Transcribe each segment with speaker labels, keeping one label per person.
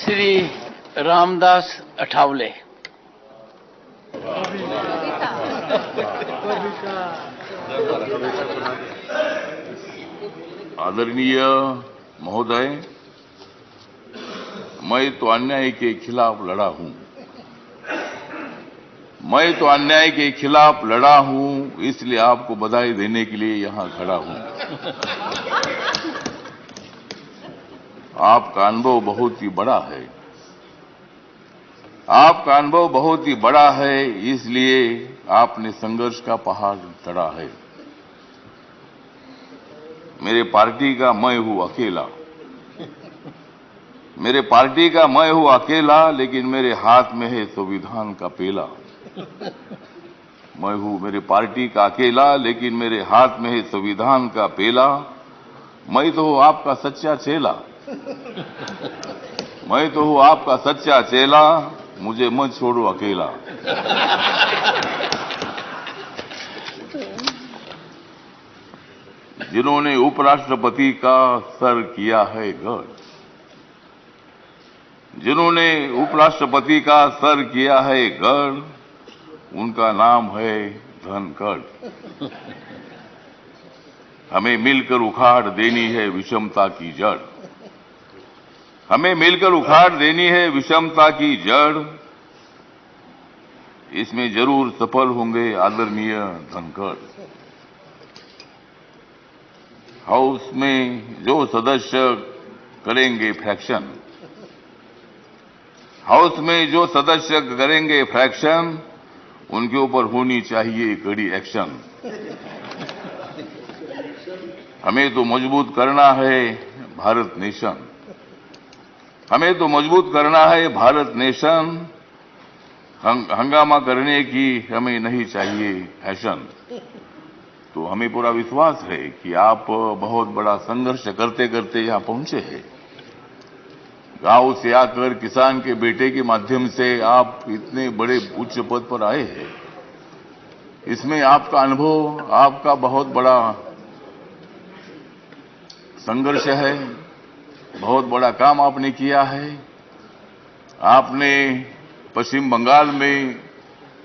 Speaker 1: श्री रामदास अठावले।
Speaker 2: आदरणीय महोदय, मैं तो अन्याय के खिलाफ लड़ा हूं। मैं तो अन्याय के खिलाफ लड़ा हूं, इसलिए आपको बधाई देने के लिए यहां खड़ा हूं। आपका अनुभव बहुत ही बड़ा है। आपका अनुभव बहुत ही बड़ा है, इसलिए आपने संघर्ष का पहाड़ चढ़ा है। मेरे पार्टी का मैं हूं अकेला। मेरे पार्टी का मैं हूं अकेला, लेकिन मेरे हाथ में है संविधान का पेला। मैं हूं मेरे पार्टी का अकेला, लेकिन मेरे हाथ में है संविधान का पेला। मैं तो हूं आपका सच्चा चेला। मैं तो हूं आपका सच्चा चेला, मुझे मत छोड़ो अकेला। जिन्होंने उपराष्ट्रपति का सर किया है गढ़, जिन्होंने उपराष्ट्रपति का सर किया है गढ़, उनका नाम है धनखड़। हमें मिलकर उखाड़ देनी है विषमता की जड़। हमें मिलकर उखाड़ देनी है विषमता की जड़। इसमें जरूर सफल होंगे आदरणीय धनखड़। हाउस में जो सदस्य करेंगे फ्रैक्शन, हाउस में जो सदस्य करेंगे फ्रैक्शन, उनके ऊपर होनी चाहिए कड़ी एक्शन। हमें तो मजबूत करना है भारत नेशन। हमें तो मजबूत करना है भारत नेशन। हंगामा करने की हमें नहीं चाहिए फैशन। तो हमें पूरा विश्वास है कि आप बहुत बड़ा संघर्ष करते करते यहां पहुंचे हैं। गांव से आकर किसान के बेटे के माध्यम से आप इतने बड़े उच्च पद पर आए हैं। इसमें आपका अनुभव, आपका बहुत बड़ा संघर्ष है। बहुत बड़ा काम आपने किया है। आपने पश्चिम बंगाल में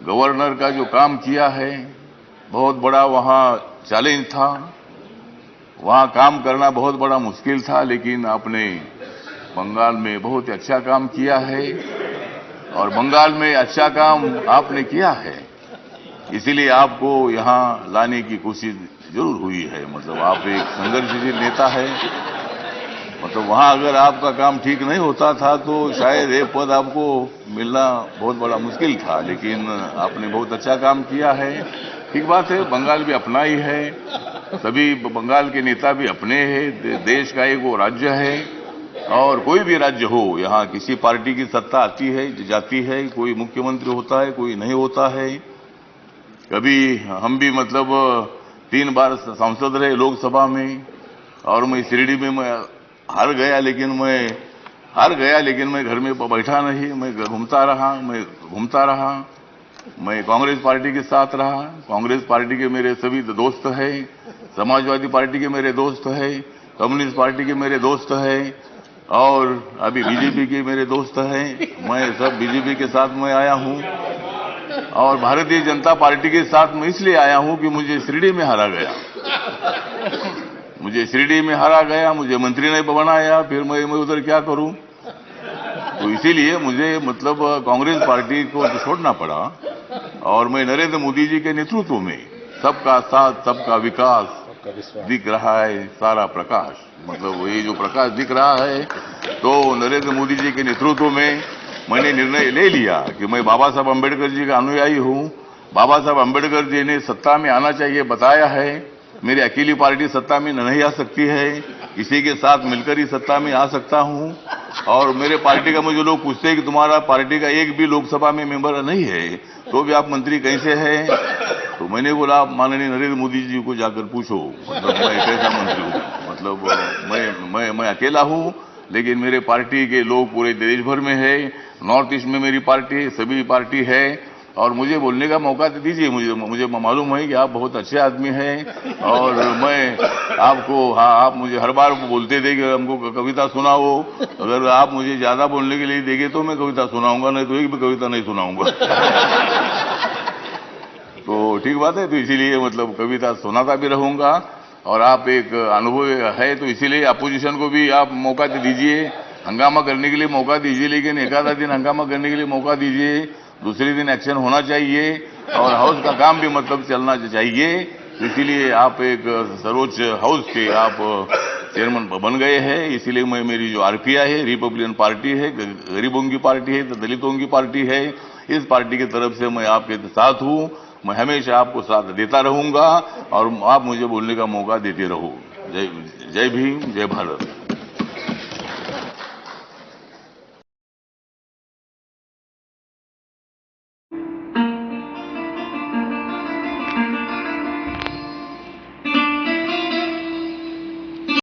Speaker 2: गवर्नर का जो काम किया है, बहुत बड़ा वहां चैलेंज था। वहां काम करना बहुत बड़ा मुश्किल था, लेकिन आपने बंगाल में बहुत अच्छा काम किया है। और बंगाल में अच्छा काम आपने किया है, इसीलिए आपको यहां लाने की कोशिश जरूर हुई है। मतलब आप एक संघर्षशील नेता है। मतलब वहां अगर आपका काम ठीक नहीं होता था तो शायद ये पद आपको मिलना बहुत बड़ा मुश्किल था, लेकिन आपने बहुत अच्छा काम किया है। ठीक बात है, बंगाल भी अपना ही है। सभी बंगाल के नेता भी अपने हैं। देश का एक वो राज्य है, और कोई भी राज्य हो, यहाँ किसी पार्टी की सत्ता आती है जाती है। कोई मुख्यमंत्री होता है, कोई नहीं होता है। कभी हम भी मतलब 3 बार सांसद रहे लोकसभा में, और मैं शिरडी में मैं हार गया, लेकिन मैं घर में बैठा नहीं। मैं घूमता रहा। मैं कांग्रेस पार्टी के साथ रहा। कांग्रेस पार्टी के मेरे सभी दोस्त हैं। समाजवादी पार्टी के मेरे दोस्त हैं। कम्युनिस्ट पार्टी के मेरे दोस्त हैं। और अभी बीजेपी के मेरे दोस्त हैं। मैं सब बीजेपी के साथ मैं आया हूं। और भारतीय जनता पार्टी के साथ मैं इसलिए आया हूं कि मुझे शिरडी में हारा गया। मुझे मंत्री ने बनाया, फिर मैं उधर क्या करूं। तो इसीलिए मुझे मतलब कांग्रेस पार्टी को छोड़ना पड़ा। और मैं नरेंद्र मोदी जी के नेतृत्व में सबका साथ सबका विकास दिख रहा है सारा प्रकाश। मतलब ये जो प्रकाश दिख रहा है, तो नरेंद्र मोदी जी के नेतृत्व में मैंने निर्णय ले लिया कि मैं बाबा साहब अम्बेडकर जी का अनुयायी हूं। बाबा साहब अम्बेडकर जी ने सत्ता में आना चाहिए बताया है। मेरी अकेली पार्टी सत्ता में नहीं आ सकती है, किसी के साथ मिलकर ही सत्ता में आ सकता हूं। और मेरे पार्टी का मुझे लोग पूछते हैं कि तुम्हारा पार्टी का एक भी लोकसभा में मेंबर नहीं है, तो भी आप मंत्री कैसे हैं। तो मैंने बोला, आप माननीय नरेंद्र मोदी जी को जाकर पूछो, मतलब मैं कैसा मंत्री हूं। मतलब मैं अकेला हूं, लेकिन मेरे पार्टी के लोग पूरे देश भर में है। नॉर्थ ईस्ट में मेरी पार्टी, सभी पार्टी है। और मुझे बोलने का मौका दे दीजिए। मुझे मालूम है कि आप बहुत अच्छे आदमी हैं और मैं आपको, हाँ, आप मुझे हर बार बोलते थे कि हमको कविता सुनाओ। अगर आप मुझे ज्यादा बोलने के लिए देंगे तो मैं कविता सुनाऊंगा, नहीं तो एक भी कविता नहीं सुनाऊंगा। तो ठीक बात है, तो इसीलिए मतलब कविता सुनाता भी रहूंगा। और आप एक अनुभव है तो इसीलिए अपोजिशन को भी आप मौका दे दीजिए, हंगामा करने के लिए मौका दीजिए, लेकिन एक आधा दिन हंगामा करने के लिए मौका दीजिए, दूसरे दिन एक्शन होना चाहिए और हाउस का काम भी मतलब चलना चाहिए। इसीलिए आप एक सर्वोच्च हाउस के आप चेयरमैन बन गए हैं। इसीलिए मैं, मेरी जो आरपीआई है, रिपब्लिकन पार्टी है, गरीबों की पार्टी है, दलितों की पार्टी है, इस पार्टी की तरफ से मैं आपके साथ हूं। मैं हमेशा आपको साथ देता रहूंगा और आप मुझे बोलने का मौका देते रहो। जय भीम, जय भारत।